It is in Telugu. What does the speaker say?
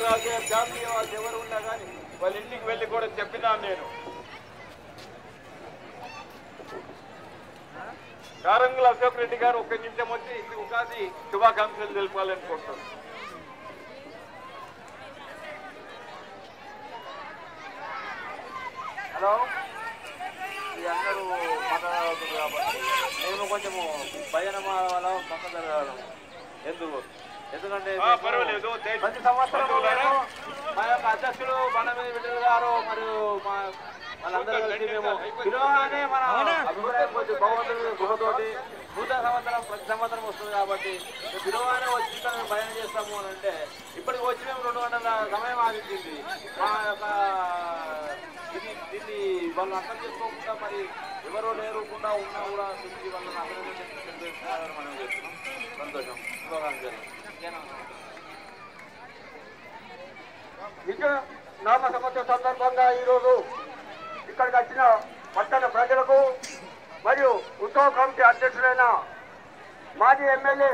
రాసే ఫ్యామిలీ వాళ్ళు ఎవరు ఉన్నా కానీ వాళ్ళ ఇంటికి వెళ్ళి కూడా చెప్పినాను నేను. కారంగుల అశోక్ రెడ్డి గారు ఒక్క నిమిషం వచ్చి ఉగాది శుభాకాంక్షలు తెలుపాలనుకుంటున్నాను. హలో, ఈ అందరూ మాట్లాడుతుంది కాబట్టి నేను కొంచెము భజన వాళ్ళ పక్క జరగడం ఎందుకంటే ప్రతి సంవత్సరం మా యొక్క అధ్యక్షుడు బండమీద విఠల్ గారు మరియు వాళ్ళందరూ కలిసి మేము పిలవగానే మన అభిప్రాయం కొంచెం భగవంతుడి కృపతోటి నూతన సంవత్సరం ప్రతి సంవత్సరం వస్తుంది కాబట్టి పిలవగానే వచ్చి మేము భజన చేస్తాము అని అంటే ఇప్పటికి వచ్చి మేము 2 గంటల సమయం ఆగింది. మా యొక్క దీన్ని వాళ్ళు అర్థం చేసుకోకుండా మరి ఎవరో లేరుకుండా ఉన్నా కూడా తిరిగి వాళ్ళని అభివృద్ధి మనం చేస్తున్నాం. సంతోషం. నిజ నామ సంవత్సరం సందర్భంగా ఈరోజు ఇక్కడికి వచ్చిన పట్టణ ప్రజలకు మరియు ఉత్సవ కమిటీ అధ్యక్షుడైన మాజీ ఎమ్మెల్యే